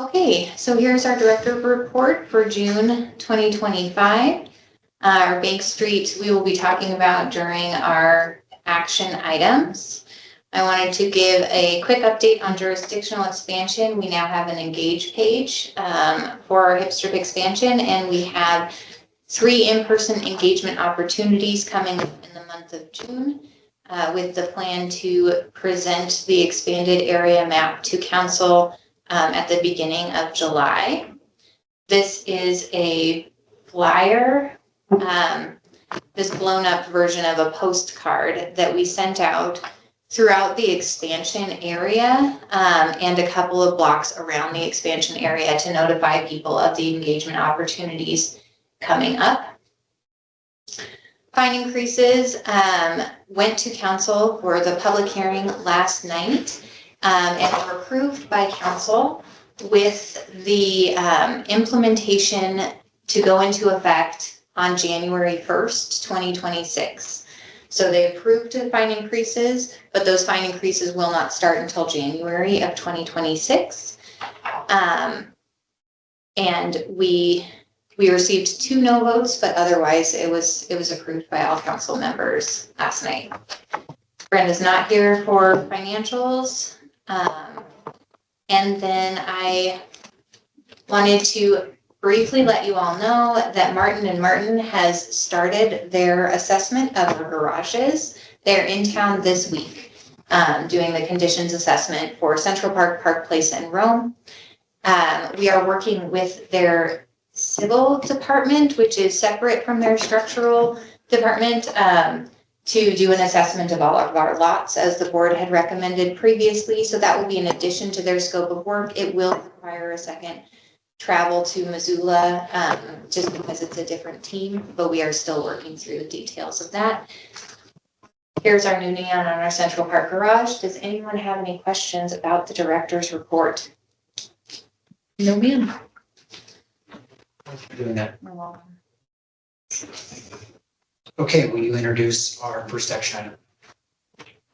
Okay, so here's our director report for June 2025. Our Bank Street, we will be talking about during our action items. I wanted to give a quick update on jurisdictional expansion. We now have an engage page for our hip strip expansion, and we have 3 in-person engagement opportunities coming in the month of June with the plan to present the expanded area map to council at the beginning of July. This is a flyer, this blown up version of a postcard that we sent out throughout the expansion area and a couple of blocks around the expansion area to notify people of the engagement opportunities coming up. Fine increases went to council for the public hearing last night and were approved by council with the implementation to go into effect on January 1st, 2026. So they approved the fine increases, but those fine increases will not start until January of 2026. And we received 2 no votes, but otherwise it was approved by all council members last night. Brenda's not here for financials. And then I wanted to briefly let you all know that Martin & Martin has started their assessment of the garages. They're in town this week doing the conditions assessment for Central Park, Park Place, and Rome. We are working with their civil department, which is separate from their structural department, to do an assessment of all of our lots as the board had recommended previously. So that will be in addition to their scope of work. It will require a second travel to Missoula just because it's a different team, but we are still working through the details of that. Here's our new neon on our Central Park garage. Does anyone have any questions about the director's report? No, ma'am. Thanks for doing that. You're welcome. Okay, will you introduce our first action item?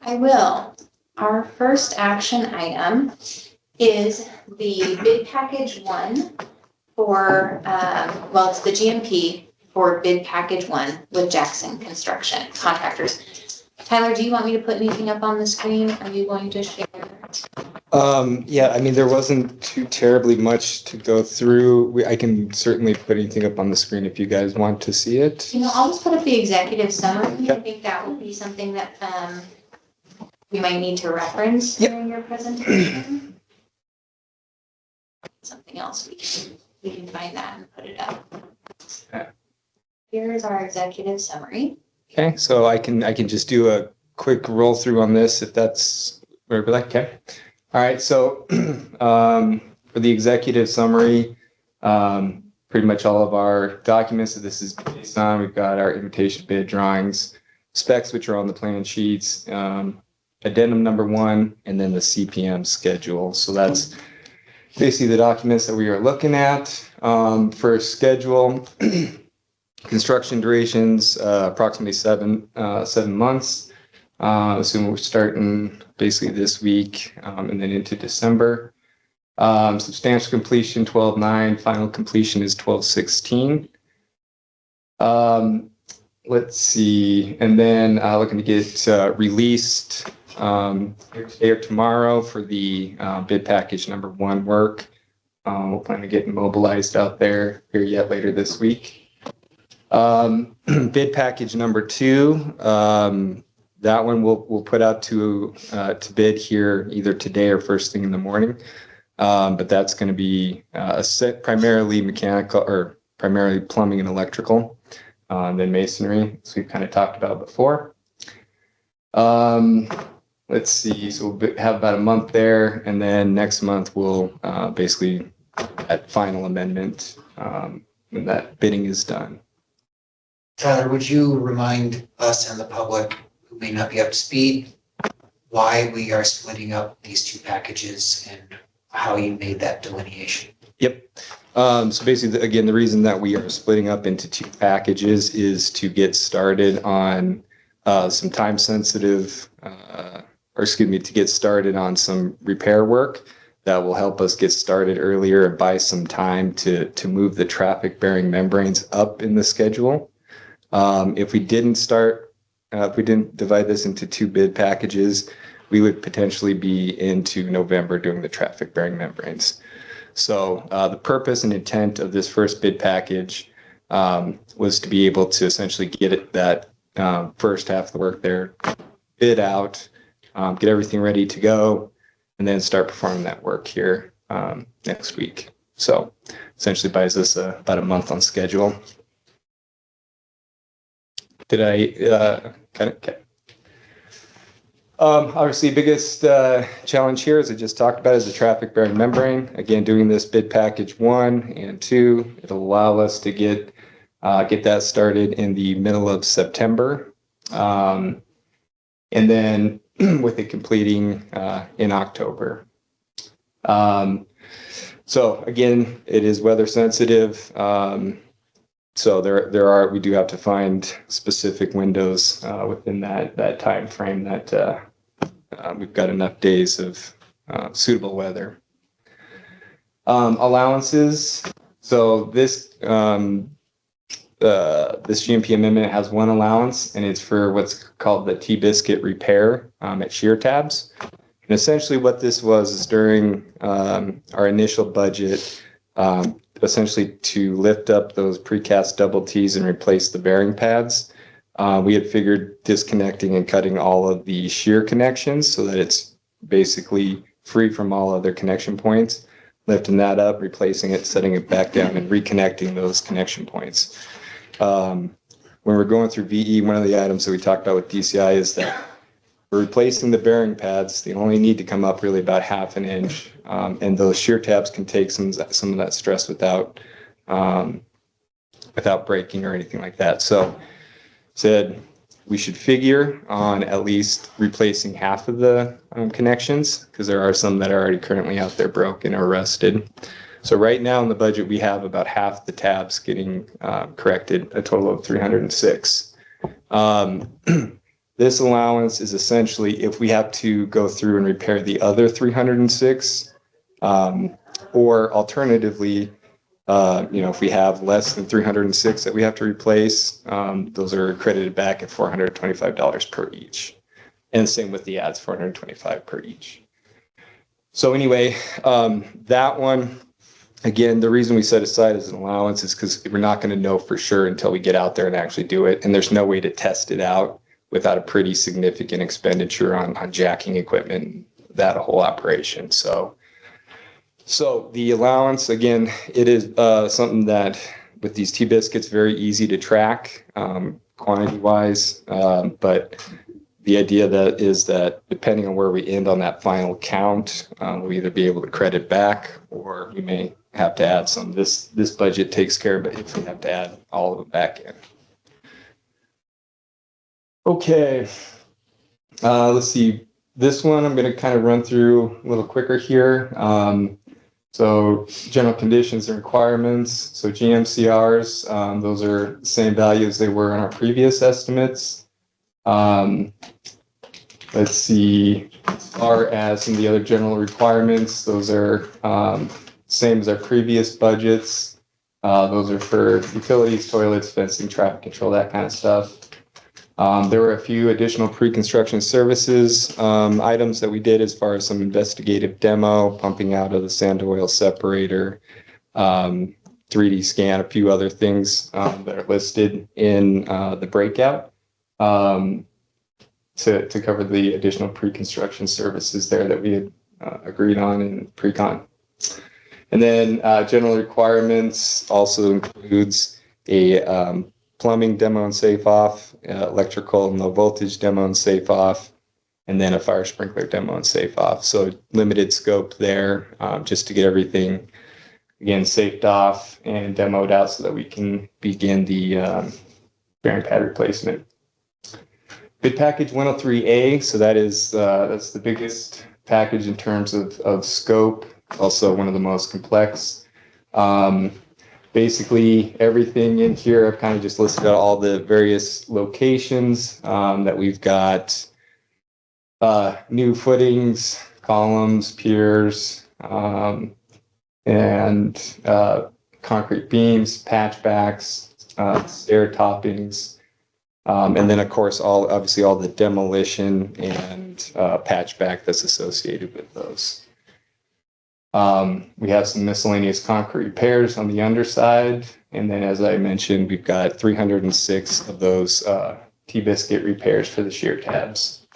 I will. Our first action item is the bid package 1 for, it's the GMP for bid package 1 with Jackson Construction Contractors. Tyler, do you want me to put anything up on the screen? Are you going to share? Yeah, I mean, there wasn't too terribly much to go through. I can certainly put anything up on the screen if you guys want to see it. I'll just put up the executive summary. Yep. I think that will be something that we might need to reference during your presentation. Something else we can find that and put it up. Okay. Here's our executive summary. Okay, so I can just do a quick roll through on this if that's where we're like. Okay. All right, so for the executive summary, pretty much all of our documents that this is based on, we've got our invitation bid drawings, specs, which are on the plan sheets, addendum number 1, and then the CPM schedule. So that's basically the documents that we are looking at. For schedule, construction durations, approximately seven months. Assume we're starting basically this week and then into December. Substantial completion 12/9, final completion is 12/16. Let's see, and then looking to get released today or tomorrow for the bid package number 1 work. We'll plan to get mobilized out there here yet later this week. Bid package number 2. That one we'll put out to bid here either today or first thing in the morning. But that's going to be primarily mechanical or primarily plumbing and electrical, then masonry, as we've kind of talked about before. Let's see, so we'll have about a month there, and then next month we'll basically at final amendment when that bidding is done. Tyler, would you remind us and the public who may not be up to speed why we are splitting up these 2 packages and how you made that delineation? Yep. So basically, again, the reason that we are splitting up into 2 packages is to get started on some time sensitive, to get started on some repair work that will help us get started earlier and buy some time to move the traffic bearing membranes up in the schedule. If we didn't divide this into 2 bid packages, we would potentially be into November doing the traffic bearing membranes. So the purpose and intent of this first bid package was to be able to essentially get that first half of the work there bid out, get everything ready to go, and then start performing that work here next week. So essentially buys us about a month on schedule. Did I kind of? Okay. Obviously, biggest challenge here, as I just talked about, is the traffic bearing membrane. Again, doing this bid package 1 and 2, it'll allow us to get that started in the middle of September, and then with it completing in October. So again, it is weather sensitive. So we do have to find specific windows within that time frame that we've got enough days of suitable weather. Allowances. So this GMP amendment has 1 allowance, and it's for what's called the T-biscuit repair at shear tabs. And essentially what this was is during our initial budget, essentially to lift up those precast double T's and replace the bearing pads. We had figured disconnecting and cutting all of the shear connections so that it's basically free from all other connection points, lifting that up, replacing it, setting it back down, and reconnecting those connection points. When we're going through VE, one of the items that we talked about with DCI is that we're replacing the bearing pads. They only need to come up really about 1/2 inch, and those shear tabs can take some of that stress without breaking or anything like that. So said we should figure on at least replacing 1/2 of the connections, because there are some that are already currently out there broken or rusted. So right now in the budget, we have about 1/2 the tabs getting corrected, a total of 306. This allowance is essentially if we have to go through and repair the other 306, or alternatively, if we have less than 306 that we have to replace, those are credited back at $425 per each. And same with the ads, $425 per each. So anyway, that one, again, the reason we set aside as an allowance is because we're not going to know for sure until we get out there and actually do it. And there's no way to test it out without a pretty significant expenditure on jacking equipment, that whole operation. So the allowance, again, it is something that with these T-biscuits, very easy to track quantity-wise. But the idea that is that depending on where we end on that final count, we'll either be able to credit back or we may have to add some. This budget takes care of it if we have to add all of it back in. Okay, let's see. This one I'm going to kind of run through a little quicker here. So general conditions and requirements. So GMCRs, those are the same value as they were in our previous estimates. Let's see, as far as some of the other general requirements, those are same as our previous budgets. Those are for utilities, toilets, fencing, traffic control, that kind of stuff. There were a few additional pre-construction services items that we did as far as some investigative demo, pumping out of the sand oil separator, 3D scan, a few other things that are listed in the breakout to cover the additional pre-construction services there that we had agreed on in pre-con. And then general requirements also includes a plumbing demo and safe off, electrical low voltage demo and safe off, and then a fire sprinkler demo and safe off. So limited scope there, just to get everything, again, safed off and demoed out so that we can begin the bearing pad replacement. Bid package 103A, so that's the biggest package in terms of scope, also one of the most complex. Basically, everything in here, I've kind of just listed out all the various locations that we've got. New footings, columns, piers, and concrete beams, patchbacks, stair toppings, and then of course obviously all the demolition and patchback that's associated with those. We have some miscellaneous concrete repairs on the underside, and then as I mentioned, we've got 306 of those T-biscuit repairs for the shear tabs.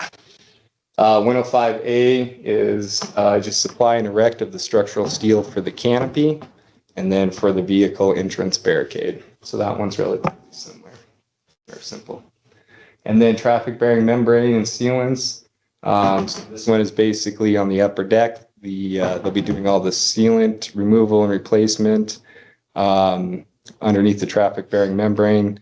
105A is just supply and erect of the structural steel for the canopy, and then for the vehicle entrance barricade. So that one's relatively similar or simple. And then traffic bearing membrane and sealants. So this one is basically on the upper deck. They'll be doing all the sealant removal and replacement underneath the traffic bearing membrane,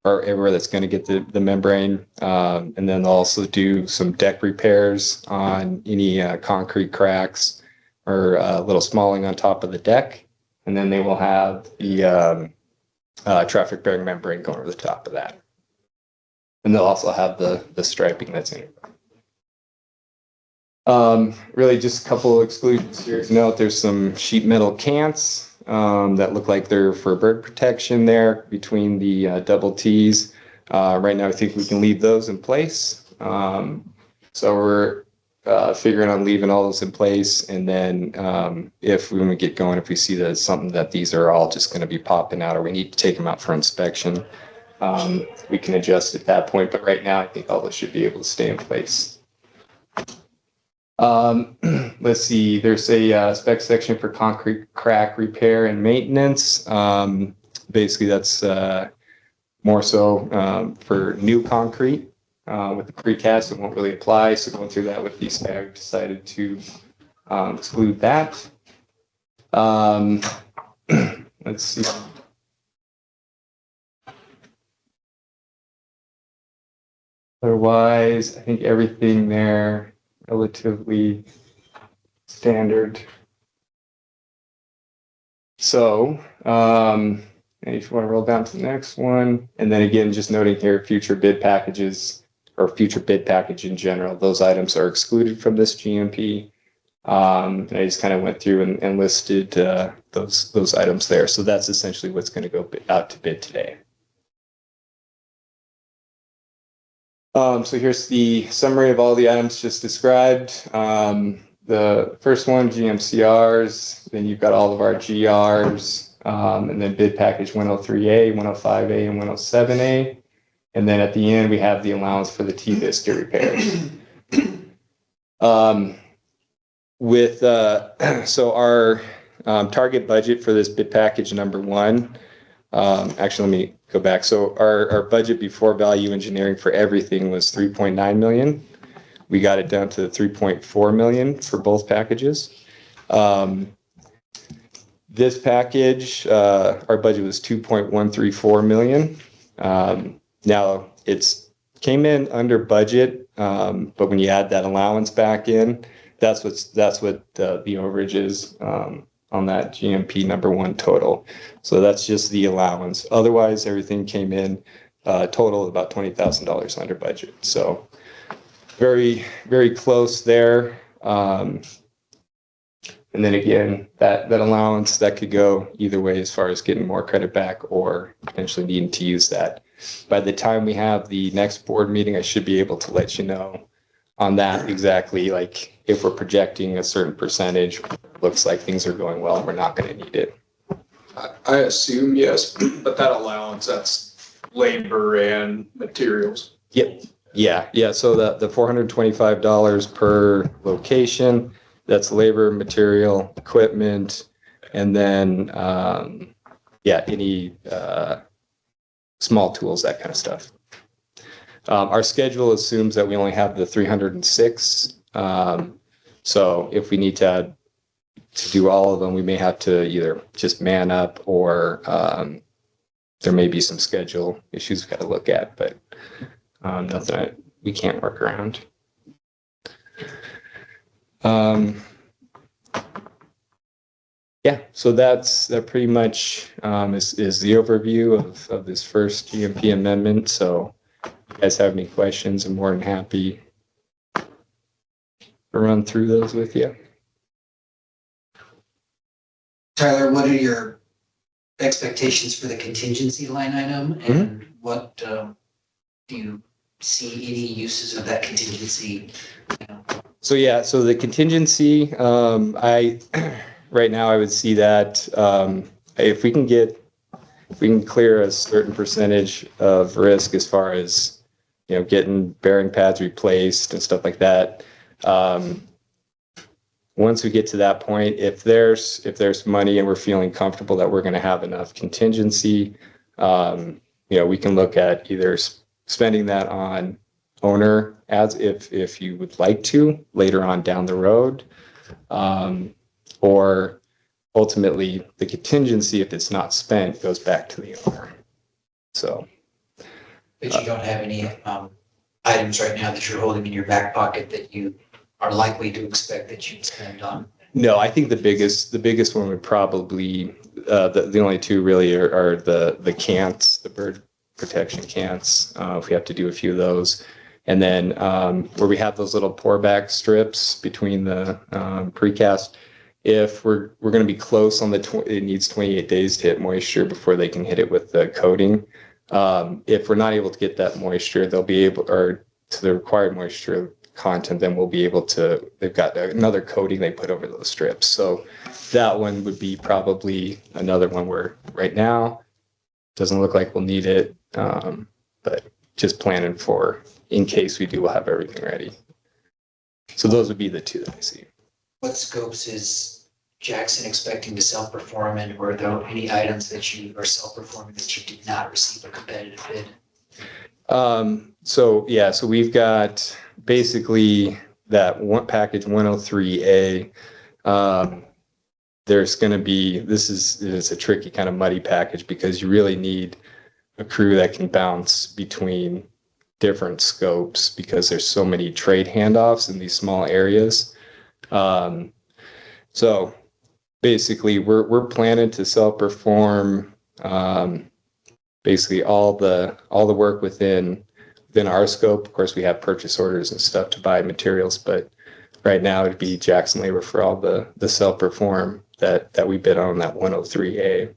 or everywhere that's going to get the membrane. And then they'll also do some deck repairs on any concrete cracks or little smalling on top of the deck. And then they will have the traffic bearing membrane going over the top of that. And they'll also have the striping that's in it. Really just a couple of exclusions here to note. There's some sheet metal cants that look like they're for bird protection there between the double T's. Right now I think we can leave those in place. So we're figuring on leaving all those in place, and then when we get going, if we see that it's something that these are all just going to be popping out or we need to take them out for inspection, we can adjust at that point. But right now I think all those should be able to stay in place. Let's see, there's a spec section for concrete crack repair and maintenance. Basically that's more so for new concrete. With the precast, it won't really apply. So going through that with these, I decided to exclude that. Let's see. Otherwise, I think everything there relatively standard. So, if you want to roll down to the next one, and then again, just noting here, future bid packages or future bid package in general, those items are excluded from this GMP. And I just kind of went through and listed those items there. So that's essentially what's going to go out to bid today. So here's the summary of all the items just described. The first one, GMCRs, then you've got all of our GRs, and then bid package 103A, 105A, and 107A. And then at the end, we have the allowance for the T-biscuit repairs. So our target budget for this bid package number one, actually, let me go back. So our budget before value engineering for everything was 3.9 million. We got it down to 3.4 million for both packages. This package, our budget was 2.134 million. Now it's came in under budget, but when you add that allowance back in, that's what the overage is on that GMP number one total. So that's just the allowance. Otherwise, everything came in total of about $20,000 under budget. So very, very close there. And then again, that allowance, that could go either way as far as getting more credit back or potentially needing to use that. By the time we have the next board meeting, I should be able to let you know on that exactly, like if we're projecting a certain percentage, looks like things are going well and we're not going to need it. I assume yes, but that allowance, that's labor and materials. Yep. Yeah. So the $425 per location, that's labor, material, equipment, and then any small tools, that kind of stuff. Our schedule assumes that we only have the 306. So if we need to do all of them, we may have to either just man up or there may be some schedule issues we've got to look at, but nothing we can't work around. So that pretty much is the overview of this first GMP amendment. So if you guys have any questions, I'm more than happy to run through those with you. Tyler, what are your expectations for the contingency line item? And what, do you see any uses of that contingency? So yeah, so the contingency, I, right now I would see that, if we can clear a certain percentage of risk as far as, getting bearing pads replaced and stuff like that. Once we get to that point, if there's money and we're feeling comfortable that we're going to have enough contingency, we can look at either spending that on owner ads if you would like to later on down the road, or ultimately the contingency, if it's not spent, goes back to the owner. So. But you don't have any items right now that you're holding in your back pocket that you are likely to expect that you'd spend on? No, I think the biggest one would probably, the only two really are the cants, the bird protection cants, if we have to do a few of those. And then where we have those little pour back strips between the precast, if we're going to be close on it needs 28 days to hit moisture before they can hit it with the coating. If we're not able to get that moisture, they'll be able, or to the required moisture content, then we'll be able to, they've got another coating they put over those strips. So that one would be probably another one where right now doesn't look like we'll need it, but just planning for in case we do, we'll have everything ready. So those would be the two that I see. What scopes is Jackson expecting to self-perform, and were there any items that you are self-performing that you did not receive a competitive bid? So we've got basically that one package 103A. There's going to be, it's a tricky kind of muddy package because you really need a crew that can bounce between different scopes because there's so many trade handoffs in these small areas. So basically we're planning to self-perform basically all the work within our scope. Of course, we have purchase orders and stuff to buy materials, but right now it'd be Jackson Labor for all the self-perform that we bid on that 103A.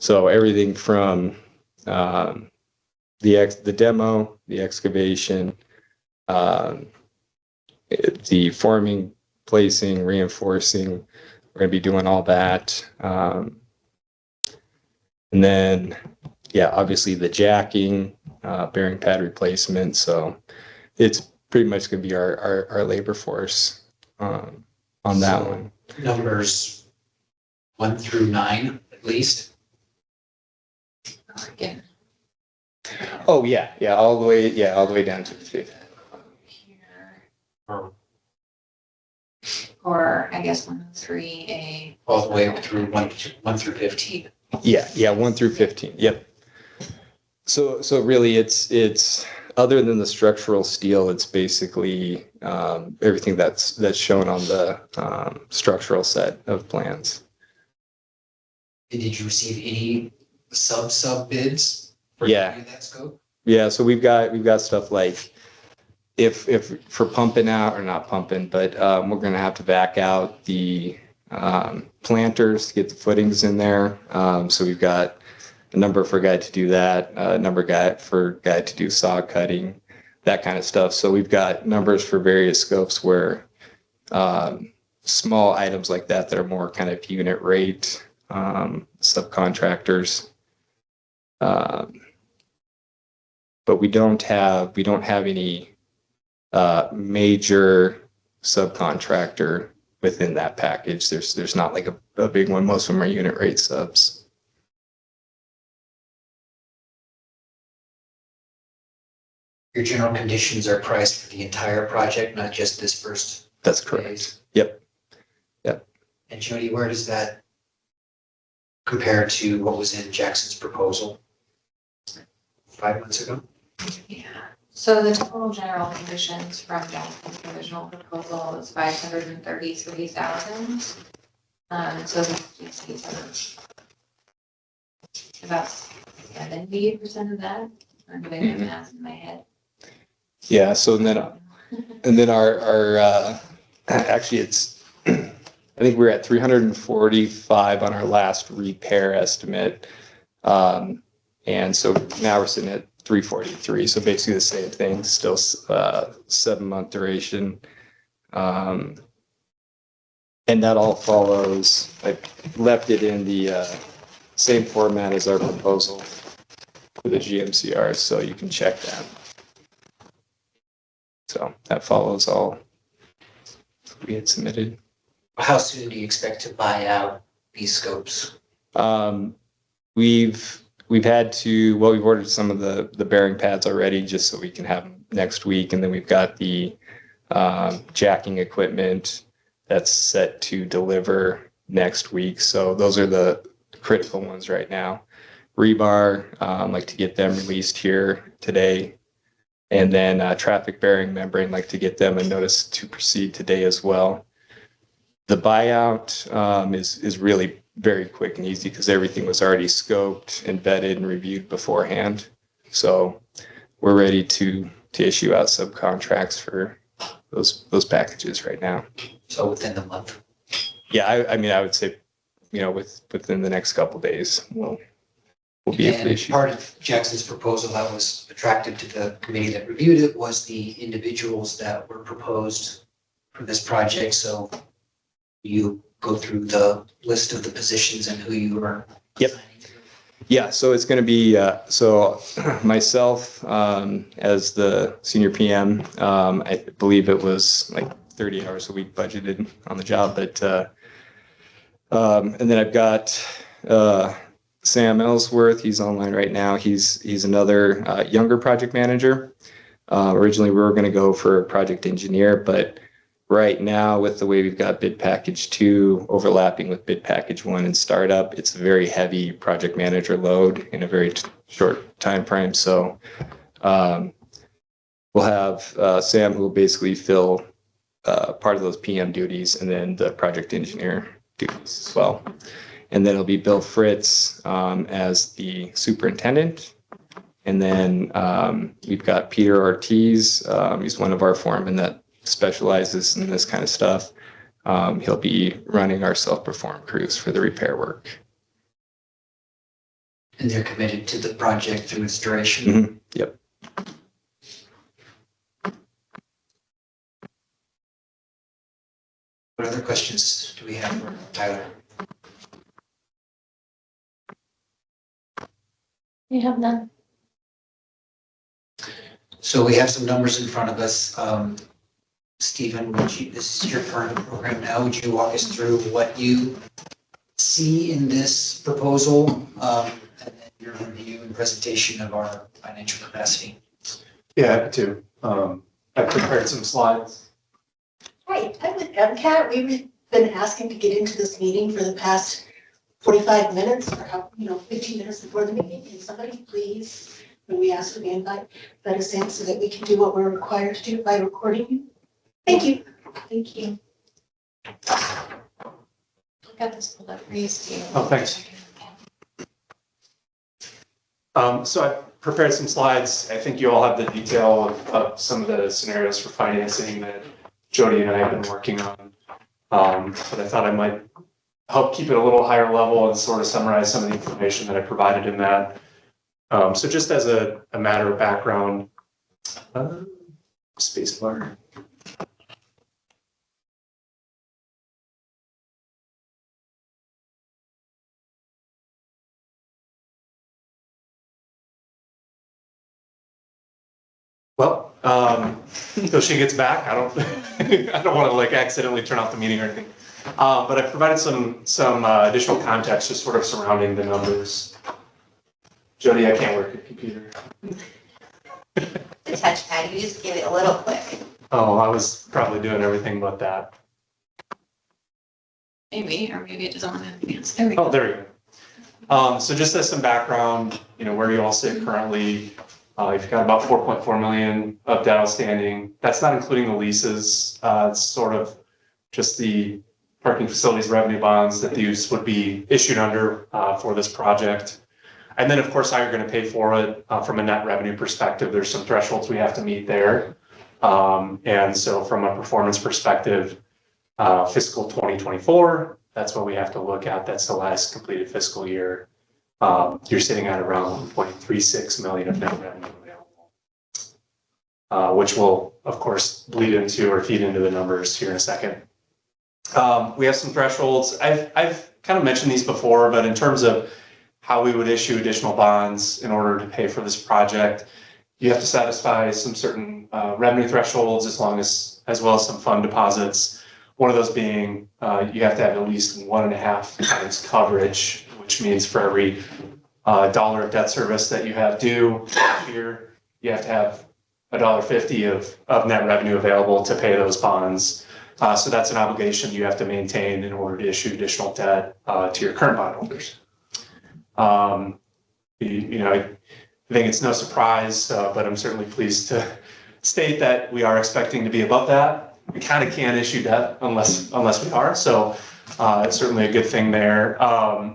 So everything from the demo, the excavation, the forming, placing, reinforcing, we're going to be doing all that. And then, yeah, obviously the jacking, bearing pad replacement. So it's pretty much going to be our labor force on that one. Numbers 1 through 9, at least. Again. Oh yeah, all the way down to the fifth. Here. Or Or I guess 103A. all the way up through 1 through 15. Yeah, 1 through 15. Yep. So really, it's other than the structural steel, it's basically everything that's shown on the structural set of plans. Did you receive any sub bids for Yeah. any of that scope? Yeah, so we've got stuff like if for pumping out, or not pumping, but we're going to have to back out the planters to get the footings in there. So we've got a number for a guy to do that, a number for a guy to do saw cutting, that kind of stuff. So we've got numbers for various scopes where small items like that are more kind of unit rate subcontractors. But we don't have any major subcontractor within that package. There's not like a big one. Most of them are unit rate subs. Your general conditions are priced for the entire project, not just this first That's correct. phase. Yep. And Jody, where does that compare to what was in Jackson's proposal 5 months ago? Yeah. So the total general conditions from Jackson's original proposal was 533,000. So these are about 70% of that. I'm doing the math in my head. Yeah. So and then our actually it's I think we're at 345 on our last repair estimate. And so now we're sitting at 343. So basically the same thing, still 7-month duration. And that all follows, I left it in the same format as our proposal for the GMCR, so you can check that. So that follows all we had submitted. How soon do you expect to buy out these scopes? We've had to, well, we've ordered some of the bearing pads already just so we can have them next week. And then we've got the jacking equipment that's set to deliver next week. So those are the critical ones right now. Rebar, like to get them released here today. And then traffic bearing membrane, like to get them a notice to proceed today as well. The buyout is really very quick and easy because everything was already scoped and vetted and reviewed beforehand. So we're ready to issue out subcontracts for those packages right now. So within the month? Yeah, I mean, I would say, within the next couple of days, we'll be able to And issue. part of Jackson's proposal that was attractive to the committee that reviewed it was the individuals that were proposed for this project. So you go through the list of the positions and who you are Yep. assigning to. Yeah, so it's going to be, so myself as the senior PM, I believe it was like 30 hours a week budgeted on the job, but, and then I've got Sam Ellsworth, he's online right now. He's another younger project manager. Originally, we were going to go for a project engineer, but right now, with the way we've got bid package 2 overlapping with bid package 1 and startup, it's a very heavy project manager load in a very short time frame. So we'll have Sam, who will basically fill part of those PM duties, and then the project engineer duties as well. And then it'll be Bill Fritz as the superintendent. And then we've got Peter Ortiz. He's one of our foremen that specializes in this kind of stuff. He'll be running our self-perform crews for the repair work. And they're committed to the project through its duration. Mm-hmm. Yep. What other questions do we have for Tyler? You have none. So we have some numbers in front of us. Stephen, this is your current program now. Would you walk us through what you see in this proposal, and then your review and presentation of our financial capacity? Yeah, happy to. I prepared some slides. Hi, I'm with MCAT. We've been asking to get into this meeting for the past 45 minutes or 15 minutes before the meeting. Can somebody please, when we ask for the invite, let us in so that we can do what we're required to do by recording you? Thank you. Thank you. Got this pulled up for you, Steve. Oh, thanks. So I prepared some slides. I think you all have the detail of some of the scenarios for financing that Jody and I have been working on. But I thought I might help keep it a little higher level and sort of summarize some of the information that I provided in that. So just as a matter of background, spacebar. Well, until she gets back, I don't, I don't want to like accidentally turn off the meeting or anything. But I provided some additional context just sort of surrounding the numbers. Jody, I can't work a computer. The touchpad, you just give it a little click. Oh, I was probably doing everything but that. Maybe, or maybe it doesn't want to advance. There we Oh, go. there we go. So just as some background, where you all sit currently, you've got about 4.4 million of debt outstanding. That's not including the leases. It's sort of just the parking facilities revenue bonds that these would be issued under for this project. And then, of course, how you're going to pay for it from a net revenue perspective. There's some thresholds we have to meet there. And so from a performance perspective, Fiscal 2024, that's what we have to look at. That's the last completed fiscal year. You're sitting at around 1.36 million of net revenue available, which will, of course, bleed into or feed into the numbers here in a second. We have some thresholds. I've kind of mentioned these before, but in terms of how we would issue additional bonds in order to pay for this project, you have to satisfy some certain revenue thresholds as well as some fund deposits. One of those being you have to have at least 1.5 times coverage, which means for every dollar of debt service that you have due each year, you have to have $1.50 of net revenue available to pay those bonds. So that's an obligation you have to maintain in order to issue additional debt to your current bondholders. I think it's no surprise, but I'm certainly pleased to state that we are expecting to be above that. We kind of can't issue debt unless we are. So it's certainly a good thing there.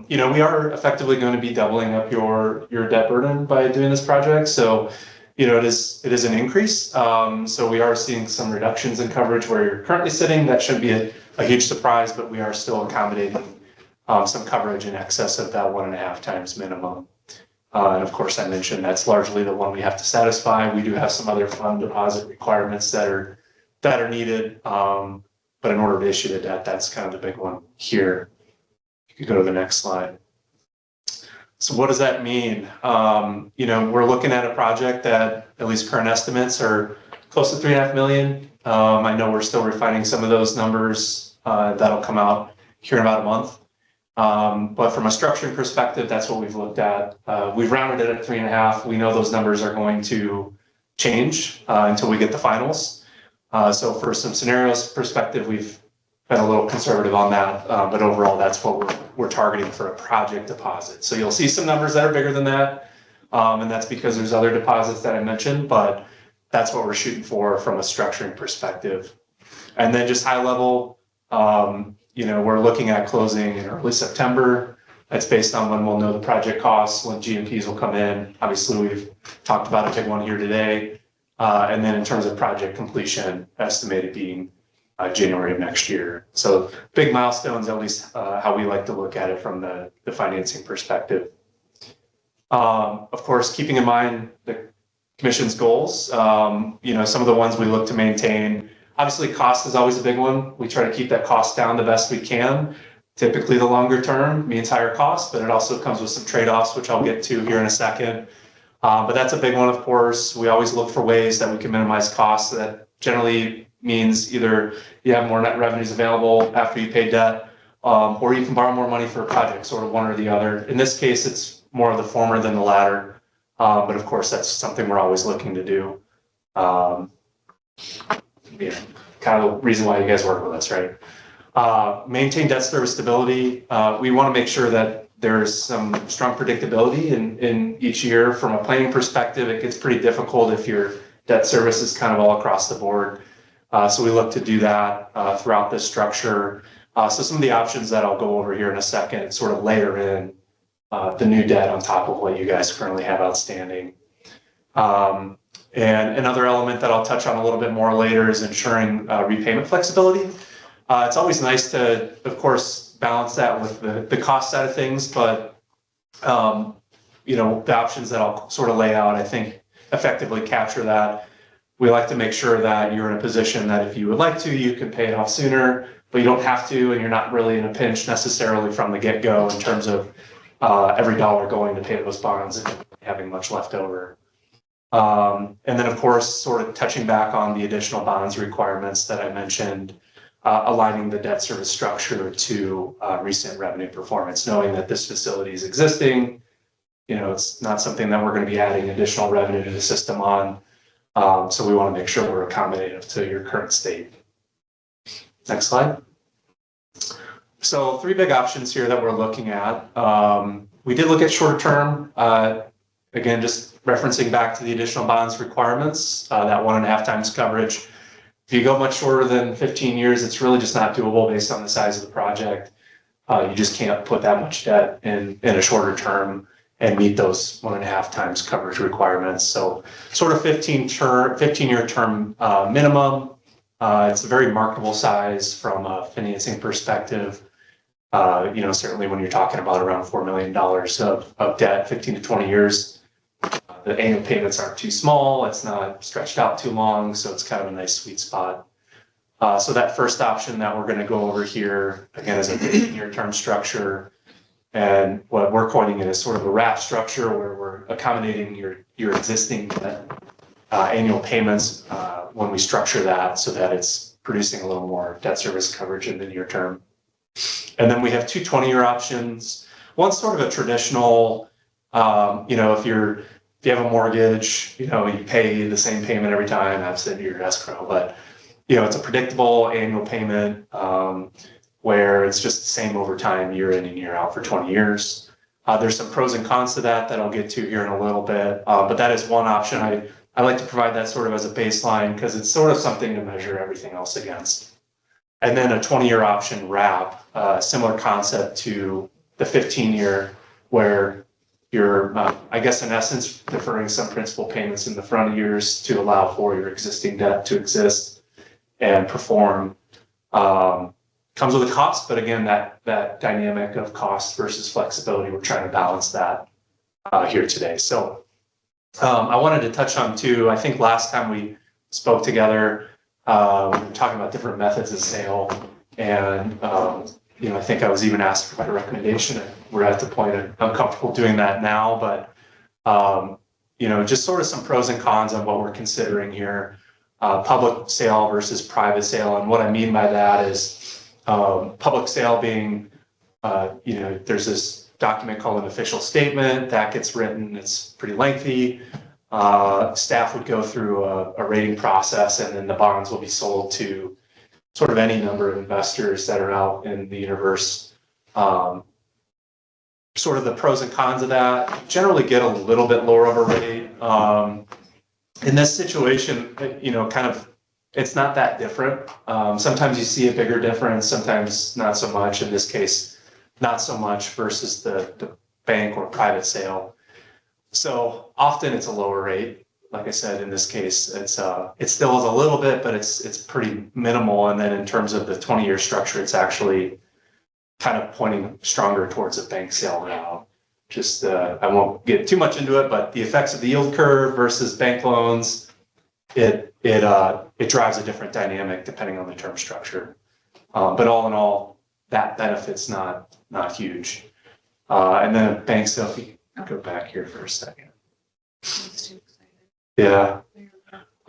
We are effectively going to be doubling up your debt burden by doing this project. So, it is an increase. So we are seeing some reductions in coverage where you're currently sitting. That shouldn't be a huge surprise, but we are still accommodating some coverage in excess of that 1.5 times minimum. And of course, I mentioned that's largely the one we have to satisfy. We do have some other fund deposit requirements that are needed. But in order to issue the debt, that's kind of the big one here. You could go to the next slide. So what does that mean? We're looking at a project that at least current estimates are close to 3.5 million. I know we're still refining some of those numbers. That'll come out here in about a month. But from a structuring perspective, that's what we've looked at. We've rounded it at 3.5. We know those numbers are going to change until we get the finals. So for some scenarios perspective, we've been a little conservative on that, but overall, that's what we're targeting for a project deposit. So you'll see some numbers that are bigger than that, and that's because there's other deposits that I mentioned, but that's what we're shooting for from a structuring perspective. And then just high level, we're looking at closing in early September. That's based on when we'll know the project costs, when GMPs will come in. Obviously, we've talked about a big one here today. And then in terms of project completion, estimated being January of next year. So big milestones, at least how we like to look at it from the financing perspective. Of course, keeping in mind the commission's goals, some of the ones we look to maintain. Obviously, cost is always a big one. We try to keep that cost down the best we can. Typically, the longer term means higher cost, but it also comes with some trade-offs, which I'll get to here in a second. But that's a big one, of course. We always look for ways that we can minimize costs. That generally means either you have more net revenues available after you pay debt, or you can borrow more money for a project, sort of one or the other. In this case, it's more of the former than the latter. But of course, that's something we're always looking to do. Kind of the reason why you guys work with us, right? Maintain debt service stability. We want to make sure that there's some strong predictability in each year. From a planning perspective, it gets pretty difficult if your debt service is kind of all across the board. So we look to do that throughout this structure. So some of the options that I'll go over here in a second sort of layer in the new debt on top of what you guys currently have outstanding. And another element that I'll touch on a little bit more later is ensuring repayment flexibility. It's always nice to, of course, balance that with the cost side of things, but the options that I'll sort of lay out, I think, effectively capture that. We like to make sure that you're in a position that if you would like to, you can pay it off sooner, but you don't have to, and you're not really in a pinch necessarily from the get-go in terms of every dollar going to pay those bonds and having much left over. And then, of course, sort of touching back on the additional bonds requirements that I mentioned, aligning the debt service structure to recent revenue performance, knowing that this facility is existing. It's not something that we're going to be adding additional revenue to the system on. So we want to make sure we're accommodative to your current state. Next slide. So 3 big options here that we're looking at. We did look at short term. Again, just referencing back to the additional bonds requirements, that 1.5 times coverage. If you go much shorter than 15 years, it's really just not doable based on the size of the project. You just can't put that much debt in a shorter term and meet those 1.5 times coverage requirements. So sort of 15-year term minimum. It's a very marketable size from a financing perspective. Certainly when you're talking about around $4 million of debt, 15 to 20 years, the annual payments aren't too small. It's not stretched out too long. So it's kind of a nice sweet spot. So that first option that we're going to go over here, again, is a 15-year term structure. And what we're coining it as sort of a wrap structure where we're accommodating your existing annual payments when we structure that so that it's producing a little more debt service coverage in the near term. And then we have two 20-year options. One's sort of a traditional, if you have a mortgage, you pay the same payment every time, absent your escrow, but it's a predictable annual payment where it's just the same over time, year in and year out for 20 years. There's some pros and cons to that I'll get to here in a little bit, but that is one option. I like to provide that sort of as a baseline because it's sort of something to measure everything else against. And then a 20-year option wrap, similar concept to the 15-year, where you're, I guess in essence, deferring some principal payments in the front years to allow for your existing debt to exist and perform. Comes with a cost, but again, that dynamic of cost versus flexibility, we're trying to balance that here today. So I wanted to touch on too, I think last time we spoke together, we were talking about different methods of sale, and I think I was even asked for my recommendation, and we're at the point I'm comfortable doing that now, but just sort of some pros and cons on what we're considering here, public sale versus private sale. And what I mean by that is public sale being, there's this document called an official statement that gets written. It's pretty lengthy. Staff would go through a rating process, and then the bonds will be sold to sort of any number of investors that are out in the universe. Sort of the pros and cons of that, generally get a little bit lower of a rate. In this situation, it's not that different. Sometimes you see a bigger difference, sometimes not so much. In this case, not so much versus the bank or private sale. So often it's a lower rate. Like I said, in this case, it still is a little bit, but it's pretty minimal. And then in terms of the 20-year structure, it's actually kind of pointing stronger towards a bank sale now. Just I won't get too much into it, but the effects of the yield curve versus bank loans, it drives a different dynamic depending on the term structure. But all in all, that benefit's not huge. And then a bank sale, if we go back here for a second. Yeah.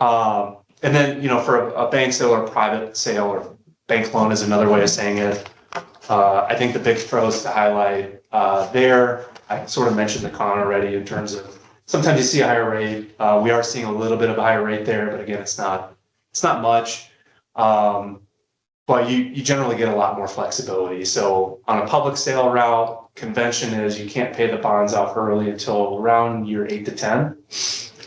And then, for a bank sale or private sale or bank loan is another way of saying it. I think the big pros to highlight there, I sort of mentioned the con already in terms of sometimes you see a higher rate. We are seeing a little bit of a higher rate there, but again, it's not much. But you generally get a lot more flexibility. So on a public sale route, convention is you can't pay the bonds off early until around year 8 to 10.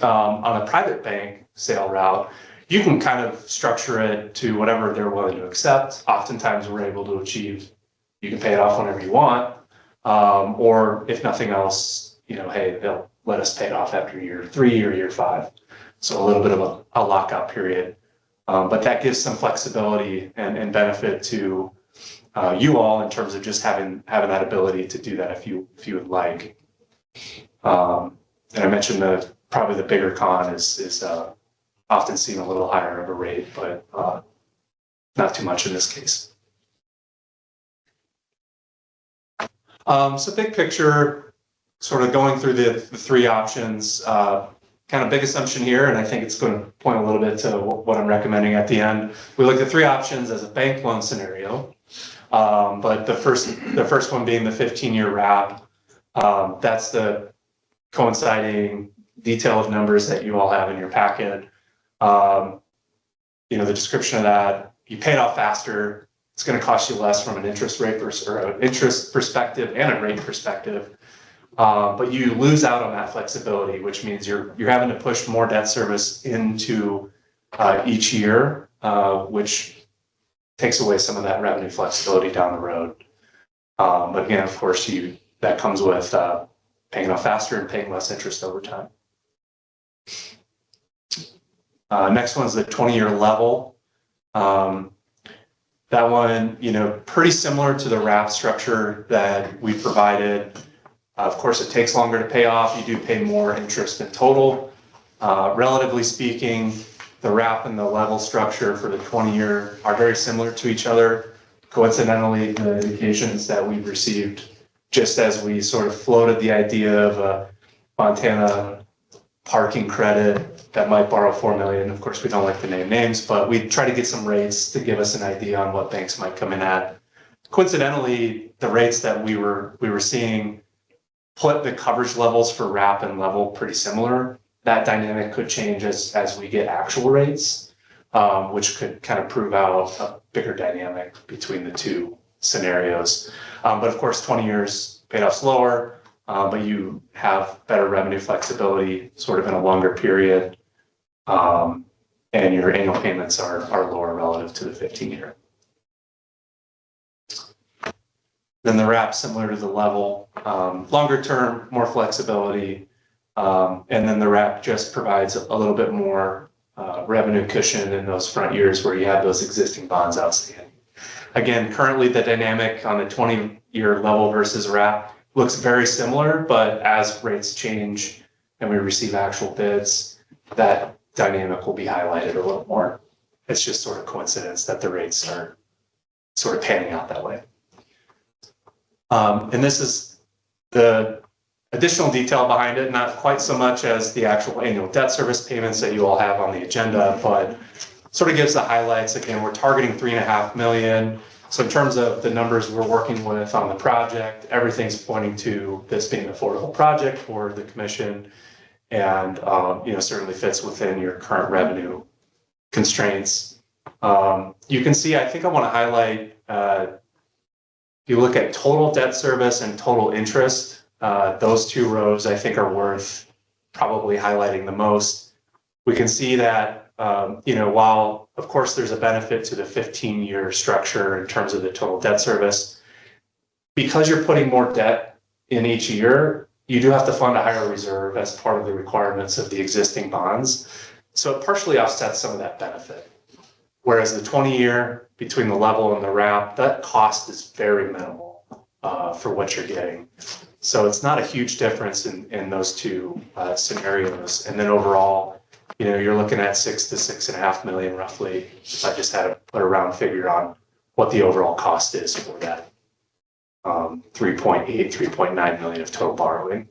On a private bank sale route, you can kind of structure it to whatever they're willing to accept. Oftentimes we're able to achieve, you can pay it off whenever you want. Or if nothing else, hey, they'll let us pay it off after year 3 or year 5. So a little bit of a lockout period. But that gives some flexibility and benefit to you all in terms of just having that ability to do that if you would like. And I mentioned probably the bigger con is often seen a little higher of a rate, but not too much in this case. So big picture, sort of going through the three options, kind of big assumption here, and I think it's going to point a little bit to what I'm recommending at the end. We looked at three options as a bank loan scenario, but the first one being the 15-year wrap. That's the coinciding detail of numbers that you all have in your packet. The description of that, you pay it off faster. It's going to cost you less from an interest rate or an interest perspective and a rate perspective. But you lose out on that flexibility, which means you're having to push more debt service into each year, which takes away some of that revenue flexibility down the road. But again, of course, that comes with paying off faster and paying less interest over time. Next one's the 20-year level. That one, pretty similar to the wrap structure that we provided. Of course, it takes longer to pay off. You do pay more interest in total. Relatively speaking, the wrap and the level structure for the 20-year are very similar to each other. Coincidentally, the indications that we've received, just as we sort of floated the idea of a Montana parking credit that might borrow 4 million. Of course, we don't like to name names, but we try to get some rates to give us an idea on what banks might come in at. Coincidentally, the rates that we were seeing put the coverage levels for wrap and level pretty similar. That dynamic could change as we get actual rates, which could kind of prove out a bigger dynamic between the two scenarios. But of course, 20 years paid off slower, but you have better revenue flexibility sort of in a longer period. And your annual payments are lower relative to the 15-year. Then the wrap, similar to the level, longer term, more flexibility. And then the wrap just provides a little bit more revenue cushion in those front years where you have those existing bonds outstanding. Again, currently the dynamic on the 20-year level versus wrap looks very similar, but as rates change and we receive actual bids, that dynamic will be highlighted a little more. It's just sort of coincidence that the rates are sort of panning out that way. And this is the additional detail behind it, not quite so much as the actual annual debt service payments that you all have on the agenda, but sort of gives the highlights. Again, we're targeting $3.5 million. So in terms of the numbers we're working with on the project, everything's pointing to this being an affordable project for the commission, and certainly fits within your current revenue constraints. You can see, I think I want to highlight, if you look at total debt service and total interest, those two rows I think are worth probably highlighting the most. We can see that, while of course there's a benefit to the 15-year structure in terms of the total debt service, because you're putting more debt in each year, you do have to fund a higher reserve as part of the requirements of the existing bonds. So it partially offsets some of that benefit. Whereas the 20-year between the level and the wrap, that cost is very minimal for what you're getting. So it's not a huge difference in those two scenarios. And then overall, you're looking at 6 to 6.5 million roughly. If I just had to put a round figure on what the overall cost is for that 3.8, 3.9 million of total borrowing.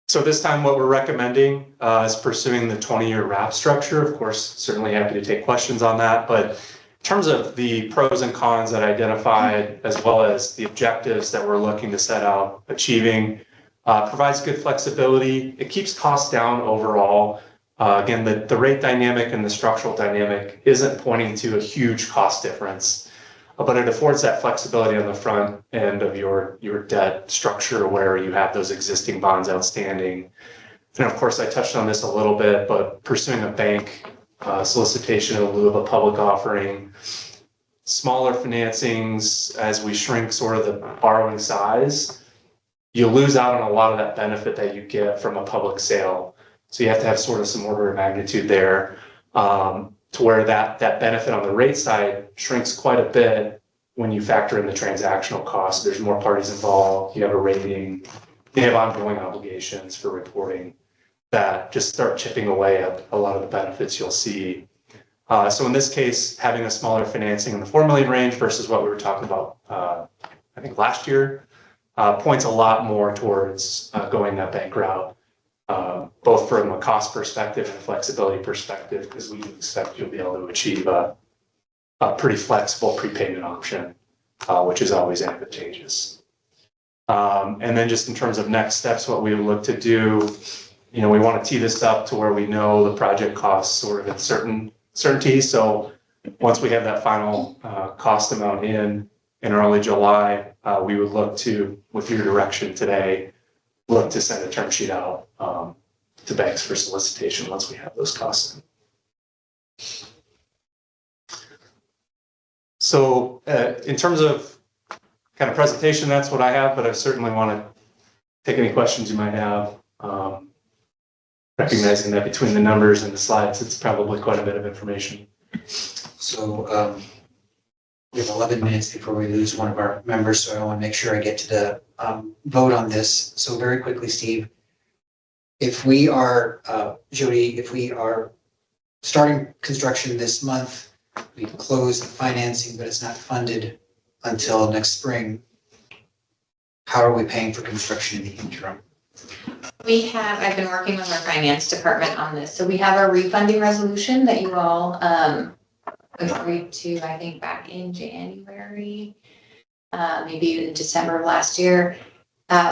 So this time what we're recommending is pursuing the 20-year wrap structure. Of course, certainly happy to take questions on that. But in terms of the pros and cons that I identified, as well as the objectives that we're looking to set out achieving, provides good flexibility. It keeps costs down overall. Again, the rate dynamic and the structural dynamic isn't pointing to a huge cost difference, but it affords that flexibility on the front end of your debt structure where you have those existing bonds outstanding. And of course, I touched on this a little bit, but pursuing a bank solicitation in lieu of a public offering, smaller financings as we shrink sort of the borrowing size, you lose out on a lot of that benefit that you get from a public sale. So you have to have sort of some order of magnitude there, to where that benefit on the rate side shrinks quite a bit when you factor in the transactional cost. There's more parties involved, you have a rating, you have ongoing obligations for reporting that just start chipping away at a lot of the benefits you'll see. So in this case, having a smaller financing in the 4 million range versus what we were talking about, I think last year, points a lot more towards going that bank route. Both from a cost perspective and flexibility perspective, because we expect you'll be able to achieve a pretty flexible prepayment option, which is always advantageous. And then just in terms of next steps, what we would look to do, we want to tee this up to where we know the project costs sort of at certainty. So once we have that final cost amount in early July, we would look to, with your direction today, look to send a term sheet out to banks for solicitation once we have those costs in. So in terms of kind of presentation, that's what I have, but I certainly want to take any questions you might have. recognizing that between the numbers and the slides, it's probably quite a bit of information. So we have 11 minutes before we lose one of our members, so I want to make sure I get to the vote on this. So very quickly, Steve, if we are, Jody, if we are starting construction this month, we close the financing, but it's not funded until next spring, how are we paying for construction in the interim? I've been working with our finance department on this. So we have our refunding resolution that you all agreed to, I think, back in January, maybe even December of last year,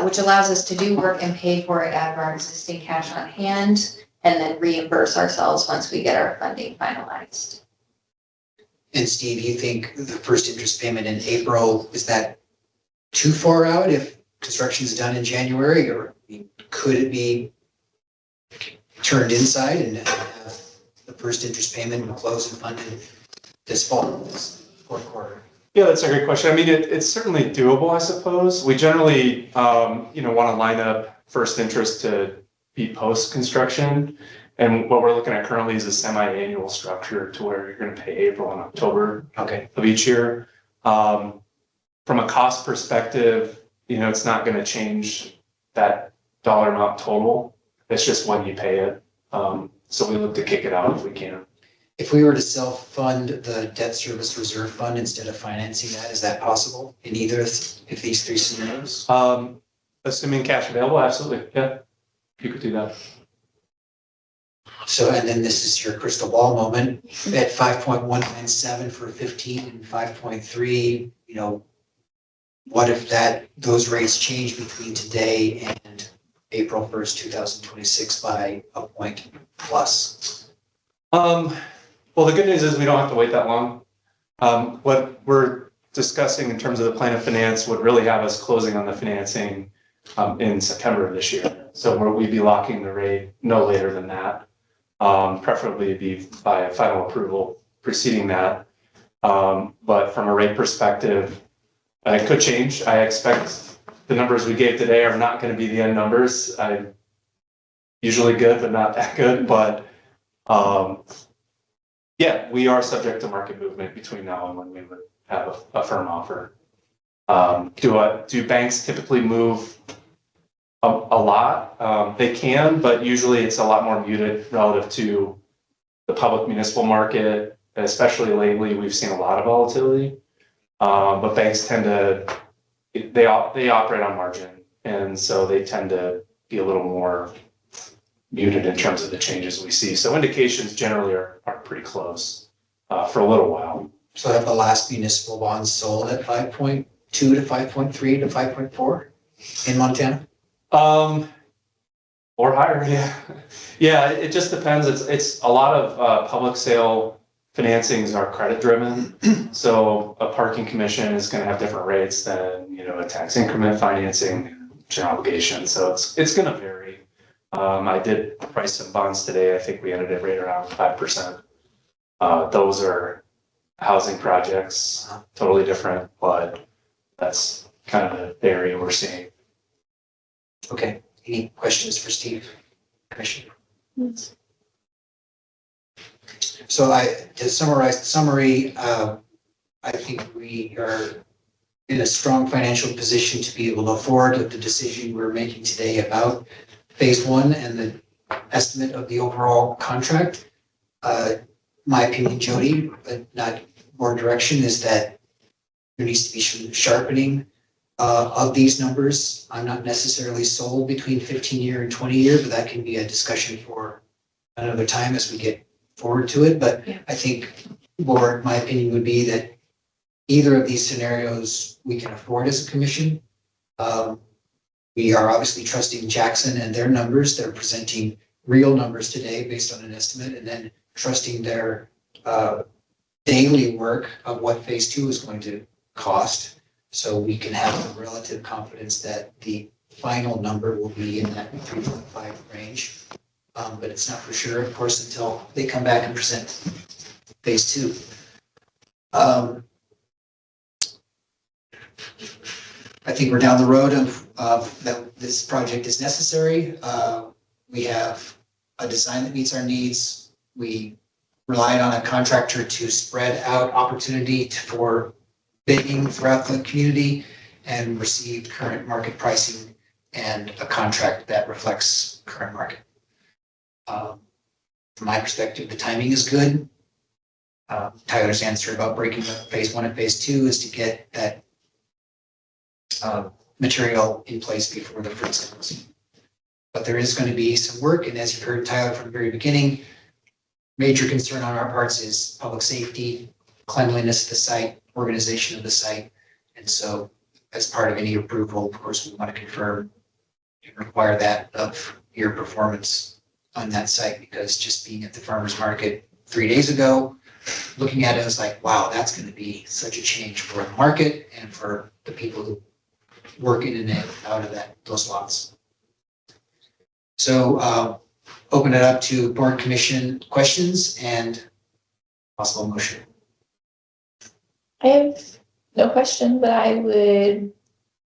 which allows us to do work and pay for it out of our existing cash on hand and then reimburse ourselves once we get our funding finalized. And Steve, you think the first interest payment in April, is that too far out if construction's done in January, or could it be turned inside and have the first interest payment and close and funded this fall, this fourth quarter? Yeah, that's a great question. I mean, it's certainly doable, I suppose. We generally, want to line up first interest to be post-construction. And what we're looking at currently is a semi-annual structure to where you're going to pay April and October of each year. From a cost perspective, it's not going to change that dollar amount total. It's just when you pay it. So we look to kick it out if we can. If we were to self-fund the debt service reserve fund instead of financing that, is that possible in either of these three scenarios? Assuming cash available, absolutely. Yeah, you could do that. So, and then this is your crystal ball moment at 5.197 for 15 and 5.3, what if those rates change between today and April 1st, 2026 by a point plus? Well, the good news is we don't have to wait that long. What we're discussing in terms of the plan of finance would really have us closing on the financing in September of this year. So we'd be locking the rate no later than that. Preferably be by a final approval preceding that. But from a rate perspective, it could change. I expect the numbers we gave today are not going to be the end numbers. I'm usually good, but not that good. But we are subject to market movement between now and when we would have a firm offer. Do banks typically move a lot? They can, but usually it's a lot more muted relative to the public municipal market. Especially lately, we've seen a lot of volatility. But banks tend to, they operate on margin. And so they tend to be a little more muted in terms of the changes we see. So indications generally are pretty close for a little while. So have the last municipal bonds sold at 5.2 to 5.3 to 5.4 in Montana? Or higher, yeah. Yeah, it just depends. It's a lot of public sale financings are credit driven. So a parking commission is going to have different rates than, a tax increment financing, general obligation. So it's going to vary. I did price some bonds today. I think we ended at right around 5%. Those are housing projects, totally different, but that's kind of the area we're seeing. Okay, any questions for Steve, Commissioner? Yes. So to summarize the summary, I think we are in a strong financial position to be able to afford the decision we're making today about phase one and the estimate of the overall contract. My opinion, Jody, but not more direction, is that there needs to be some sharpening of these numbers. I'm not necessarily sold between 15-year and 20-year, but that can be a discussion for another time as we get forward to it. But Yeah. I think, Board, my opinion would be that either of these scenarios we can afford as a commission. We are obviously trusting Jackson and their numbers. They're presenting real numbers today based on an estimate, and then trusting their daily work of what phase two is going to cost. So we can have a relative confidence that the final number will be in that 3.5 range. But it's not for sure, of course, until they come back and present phase two. I think we're down the road of that this project is necessary. We have a design that meets our needs. We relied on a contractor to spread out opportunity for bidding throughout the community and received current market pricing and a contract that reflects current market. From my perspective, the timing is good. Tyler's answer about breaking up phase one and phase two is to get that material in place before the fruit sales. But there is going to be some work, and as you've heard Tyler from the very beginning, major concern on our parts is public safety, cleanliness of the site, organization of the site. And so as part of any approval, of course, we want to confirm and require that of your performance on that site, because just being at the farmer's market 3 days ago, looking at it, I was like, wow, that's going to be such a change for the market and for the people who work in and out of those lots. So open it up to board commission questions and possible motion. I have no question, but I would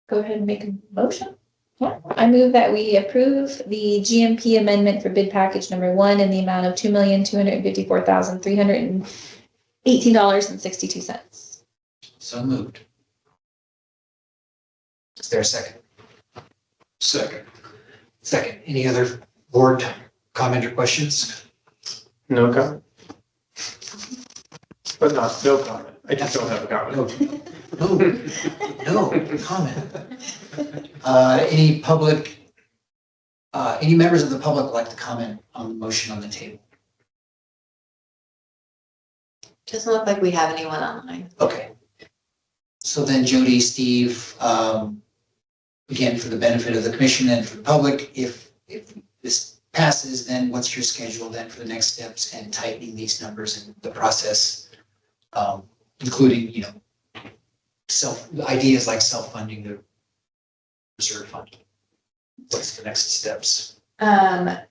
go ahead and make a motion. Yeah, I move that we approve the GMP amendment for bid package number 1 in the amount of $2,254,318.62. So moved. Is there a second? Second. Second. Any other board comment or questions? No comment. But not, no comment. I just don't have a comment. No comment. Any public, any members of the public would like to comment on the motion on the table? Doesn't look like we have anyone online. Okay. So then Jody, Steve, again, for the benefit of the commission and for the public, if this passes, then what's your schedule then for the next steps and tightening these numbers and the process, including, ideas like self-funding the reserve fund? What's the next steps?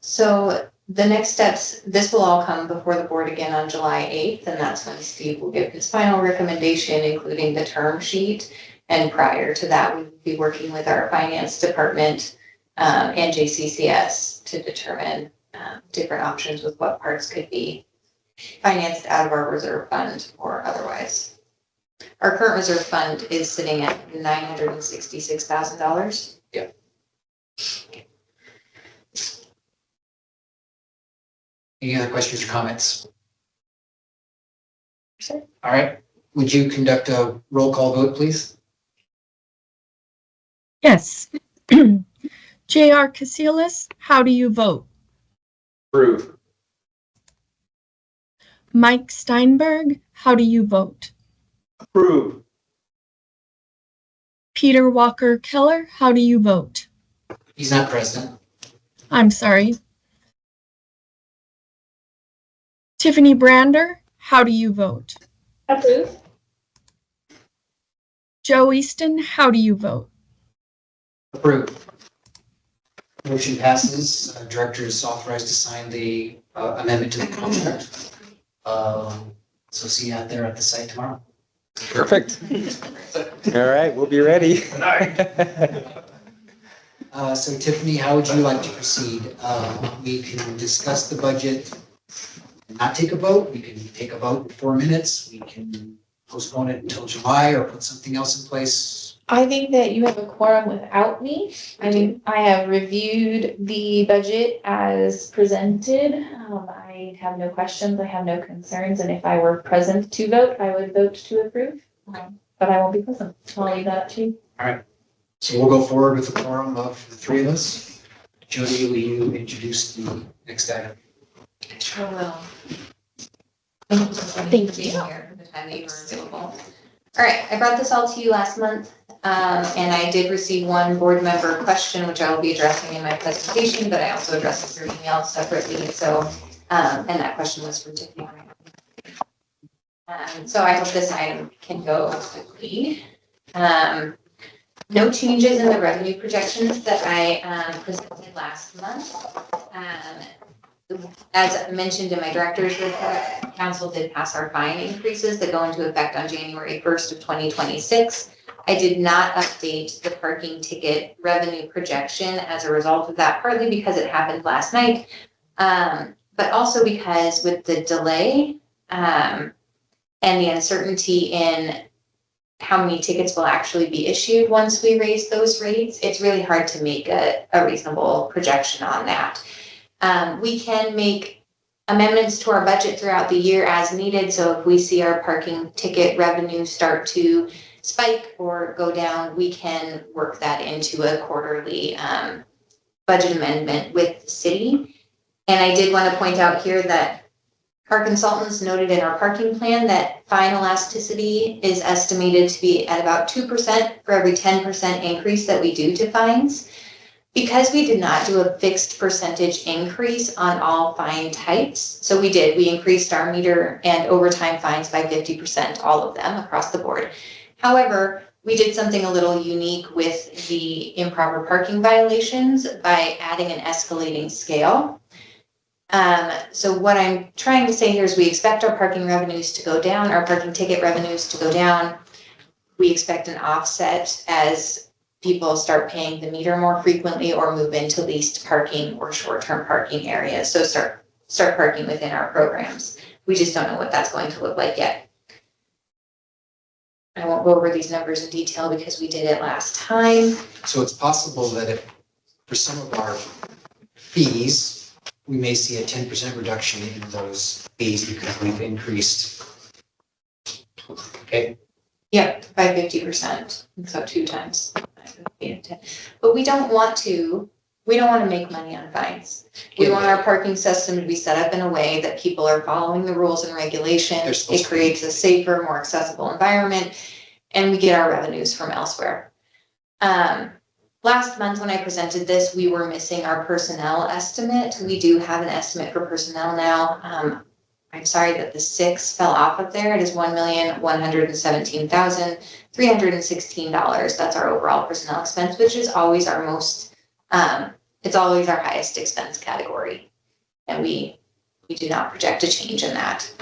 So the next steps, this will all come before the board again on July 8th, and that's when Steve will give his final recommendation, including the term sheet. And prior to that, we will be working with our finance department and JCCS to determine different options with what parts could be financed out of our reserve fund or otherwise. Our current reserve fund is sitting at $966,000. Yeah. Any other questions or comments? Sure. All right. Would you conduct a roll call vote, please? Yes. J.R. Casillas, how do you vote? Approve. Mike Steinberg, how do you vote? Approve. Peter Walker Keller, how do you vote? He's not present. I'm sorry. Tiffany Brander, how do you vote? Approve. Joe Easton, how do you vote? Approved. Motion passes. Director is authorized to sign the amendment to the contract. So see you out there at the site tomorrow. Perfect. All right, we'll be ready. So Tiffany, how would you like to proceed? We can discuss the budget and not take a vote. We can take a vote in 4 minutes. We can postpone it until July or put something else in place. I think that you have a quorum without me. I mean, I have reviewed the budget as presented. I have no questions, I have no concerns, and if I were present to vote, I would vote to approve. But I won't be present. I'll leave that up to you. So we'll go forward with the quorum of the three of us. Jody, will you introduce the next item? I sure will. Thank you. Here for the time that you were available. All right, I brought this all to you last month, and I did receive one board member question, which I will be addressing in my presentation, but I also addressed it through email separately. So, and that question was from Tiffany. So I hope this item can go quickly. No changes in the revenue projections that I presented last month. As mentioned in my director's report, council did pass our fine increases that go into effect on January 1st of 2026. I did not update the parking ticket revenue projection as a result of that, partly because it happened last night, But also because with the delay, and the uncertainty in how many tickets will actually be issued once we raise those rates, it's really hard to make a reasonable projection on that. We can make amendments to our budget throughout the year as needed. So if we see our parking ticket revenue start to spike or go down, we can work that into a quarterly budget amendment with the city. And I did want to point out here that our consultants noted in our parking plan that fine elasticity is estimated to be at about 2% for every 10% increase that we do to fines. Because we did not do a fixed percentage increase on all fine types, so we increased our meter and overtime fines by 50%, all of them across the board. However, we did something a little unique with the improper parking violations by adding an escalating scale. So what I'm trying to say here is we expect our parking revenues to go down, our parking ticket revenues to go down. We expect an offset as people start paying the meter more frequently or move into leased parking or short-term parking areas. So start parking within our programs. We just don't know what that's going to look like yet. I won't go over these numbers in detail because we did it last time. So it's possible that if, for some of our fees, we may see a 10% reduction in those fees because we've increased. Okay, Yep, by 50%, so 2 times. But we don't want to make money on fines. We want our parking system to be set up in a way that people are following the rules and regulations. It creates a safer, more accessible environment, and we get our revenues from elsewhere. Last month when I presented this, we were missing our personnel estimate. We do have an estimate for personnel now. I'm sorry that the 6 fell off of there. It is $1,117,316. That's our overall personnel expense, which is always our most, it's always our highest expense category. And we do not project a change in that.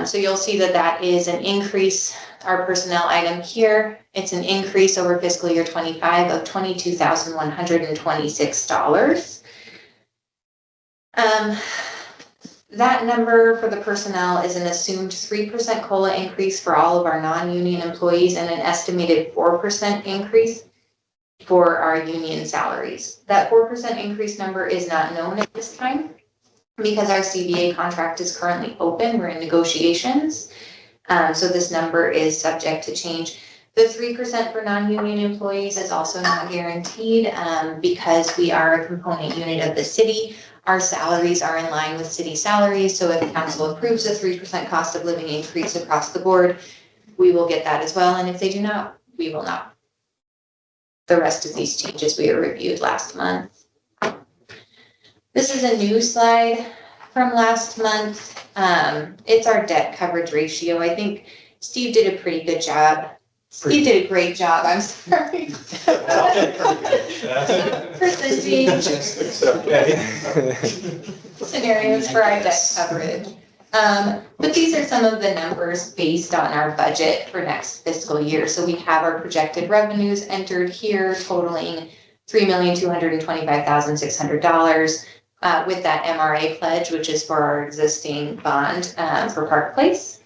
So you'll see that that is an increase, our personnel item here. It's an increase over fiscal year 25 of $22,126. That number for the personnel is an assumed 3% COLA increase for all of our non-union employees and an estimated 4% increase for our union salaries. That 4% increase number is not known at this time because our CBA contract is currently open. We're in negotiations. So this number is subject to change. The 3% for non-union employees is also not guaranteed because we are a component unit of the city. Our salaries are in line with city salaries. So if council approves a 3% cost of living increase across the board, we will get that as well. And if they do not, we will not. The rest of these changes we reviewed last month. This is a new slide from last month. It's our debt coverage ratio. I think Steve did a pretty good job. Steve did a great job, I'm sorry. Presenting scenarios for our debt coverage. But these are some of the numbers based on our budget for next fiscal year. So we have our projected revenues entered here totaling $3,225,600 with that MRA pledge, which is for our existing bond for Park Place.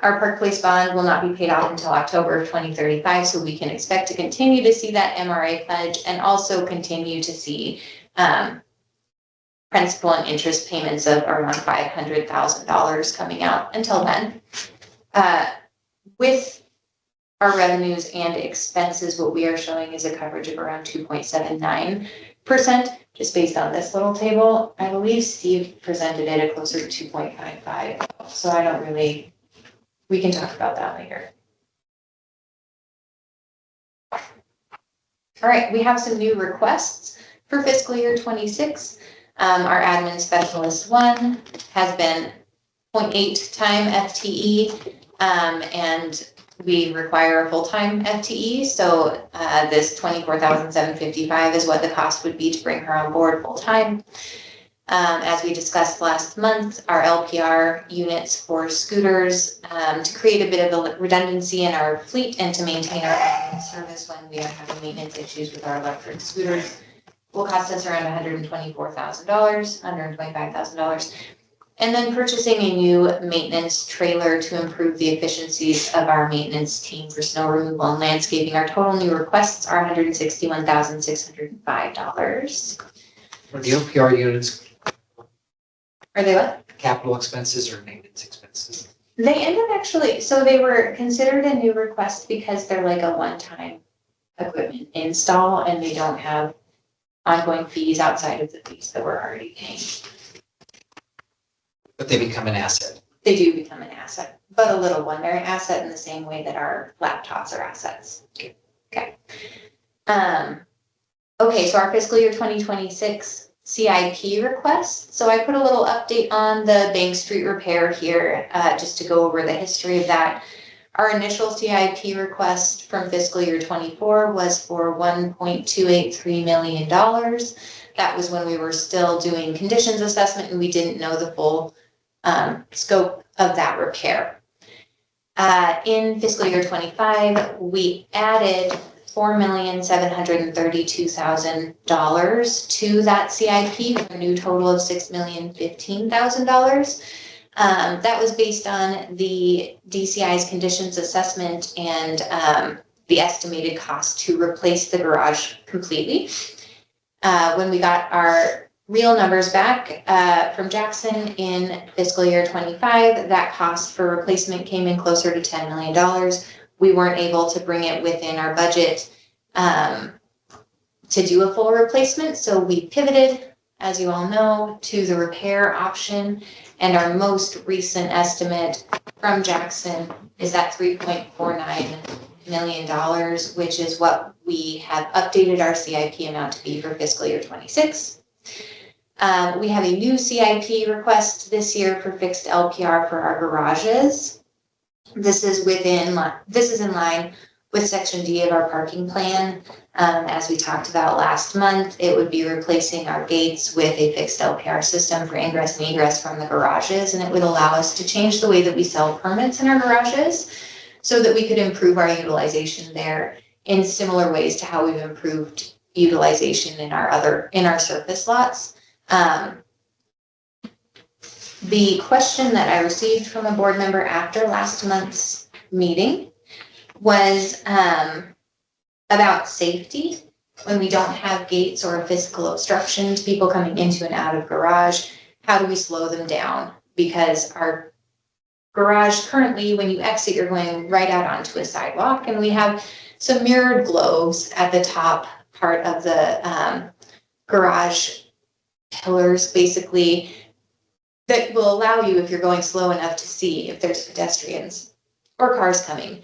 Our Park Place bond will not be paid off until October of 2035, so we can expect to continue to see that MRA pledge and also continue to see principal and interest payments of around $500,000 coming out until then. With our revenues and expenses, what we are showing is a coverage of around 2.79%, just based on this little table. I believe Steve presented it at closer to 2.55, so I don't really. We can talk about that later. All right, we have some new requests for fiscal year 26. Our admin specialist 1 has been 0.8 time FTE, and we require a full-time FTE. So this $24,755 is what the cost would be to bring her on board full-time. As we discussed last month, our LPR units for scooters to create a bit of a redundancy in our fleet and to maintain our service when we are having maintenance issues with our electric scooters. will cost us around $124,000, $125,000. And then purchasing a new maintenance trailer to improve the efficiencies of our maintenance team for snow removal and landscaping. Our total new requests are $161,605. For the OPR units, Are they what? capital expenses or maintenance expenses? They end up actually, so they were considered a new request because they're like a one-time equipment install and they don't have ongoing fees outside of the fees that we're already paying. But they become an asset. They do become an asset, but a little one. They're an asset in the same way that our laptops are assets. Okay. Okay, so our fiscal year 2026 CIP request. So I put a little update on the Bank Street repair here, just to go over the history of that. Our initial CIP request from fiscal year 24 was for $1.283 million. That was when we were still doing conditions assessment and we didn't know the full scope of that repair. In fiscal year 25, we added $4,732,000 to that CIP for a new total of $6,015,000. That was based on the DCI's conditions assessment and the estimated cost to replace the garage completely. When we got our real numbers back from Jackson in fiscal year 25, that cost for replacement came in closer to $10 million. We weren't able to bring it within our budget to do a full replacement, so we pivoted, as you all know, to the repair option. And our most recent estimate from Jackson is that $3.49 million, which is what we have updated our CIP amount to be for fiscal year 26. We have a new CIP request this year for fixed LPR for our garages. This is in line with Section D of our parking plan. As we talked about last month, it would be replacing our gates with a fixed LPR system for ingress and egress from the garages, and it would allow us to change the way that we sell permits in our garages so that we could improve our utilization there in similar ways to how we've improved utilization in our surface lots. The question that I received from a board member after last month's meeting was about safety when we don't have gates or a physical obstruction to people coming into and out of garage. How do we slow them down? Because our garage currently, when you exit, you're going right out onto a sidewalk, and we have some mirrored globes at the top part of the garage pillars, basically, that will allow you, if you're going slow enough, to see if there's pedestrians or cars coming.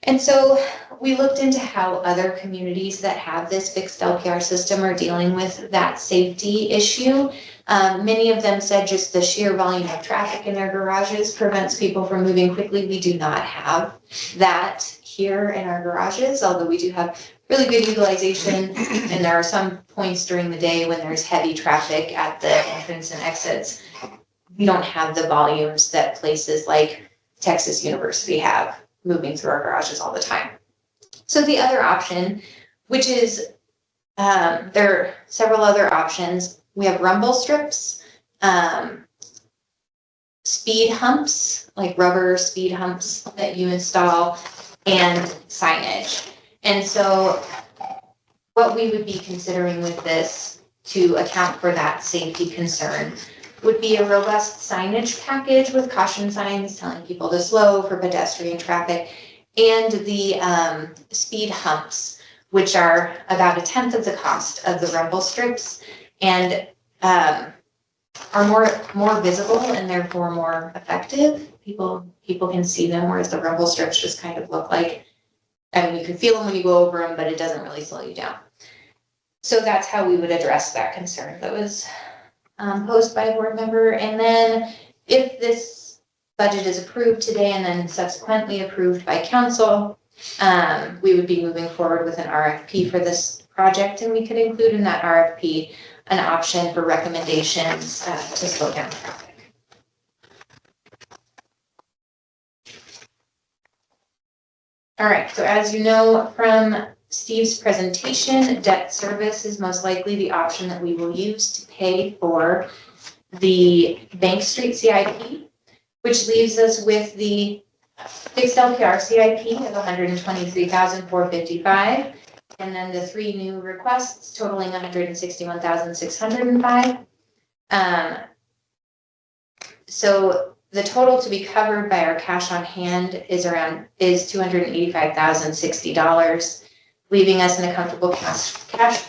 And so we looked into how other communities that have this fixed LPR system are dealing with that safety issue. Many of them said just the sheer volume of traffic in their garages prevents people from moving quickly. We do not have that here in our garages, although we do have really good utilization, and there are some points during the day when there's heavy traffic at the entrance and exits. We don't have the volumes that places like Texas University have moving through our garages all the time. So the other option, which is, there are several other options. We have rumble strips, speed humps, like rubber speed humps that you install, and signage. And so what we would be considering with this to account for that safety concern would be a robust signage package with caution signs telling people to slow for pedestrian traffic, and the speed humps, which are about 1/10 of the cost of the rumble strips and are more visible and therefore more effective. People can see them, whereas the rumble strips just kind of look like, I mean, you can feel them when you go over them, but it doesn't really slow you down. So that's how we would address that concern that was posed by a board member. And then if this budget is approved today and then subsequently approved by council, we would be moving forward with an RFP for this project, and we could include in that RFP an option for recommendations to slow down traffic. All right, so as you know from Steve's presentation, debt service is most likely the option that we will use to pay for the Bank Street CIP, which leaves us with the fixed LPR CIP of $123,455, and then the 3 new requests totaling $161,605. So the total to be covered by our cash on hand is $285,060, leaving us in a comfortable cash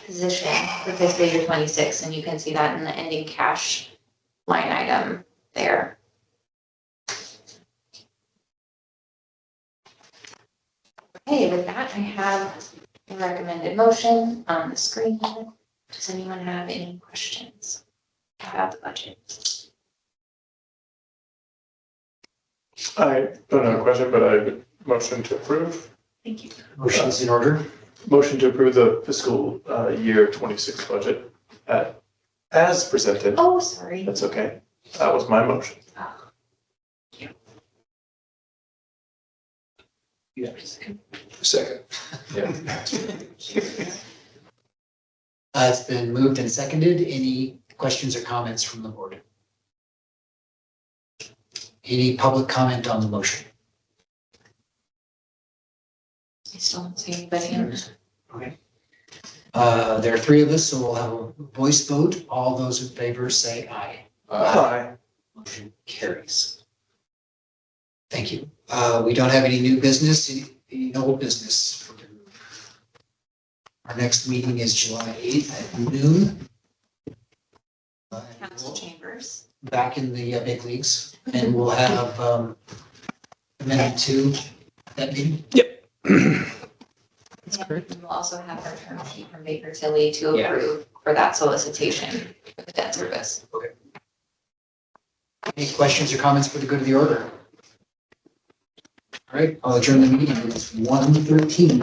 position for fiscal year 26, and you can see that in the ending cash line item there. Okay, with that, I have a recommended motion on the screen. Does anyone have any questions about the budget? I don't have a question, but I would motion to approve. Thank you. Motion is in order. Motion to approve the fiscal year 26 budget as presented. Oh, sorry. That's okay. That was my motion. Second. It's been moved and seconded. Any questions or comments from the board? Any public comment on the motion? I still don't see anybody in. Okay. There are 3 of us, so we'll have a voice vote. All those in favor say aye. Aye. Motion carries. Thank you. We don't have any new business, any old business. Our next meeting is July 8th at noon. Council chambers. Back in the big leagues, and we'll have amendment 2 that meeting. That's correct. We'll also have our term sheet from Baker Tilly to Yeah. approve for that solicitation for the debt service. Any questions or comments for the good of the order? All right, I'll adjourn the meeting. It's 1:13.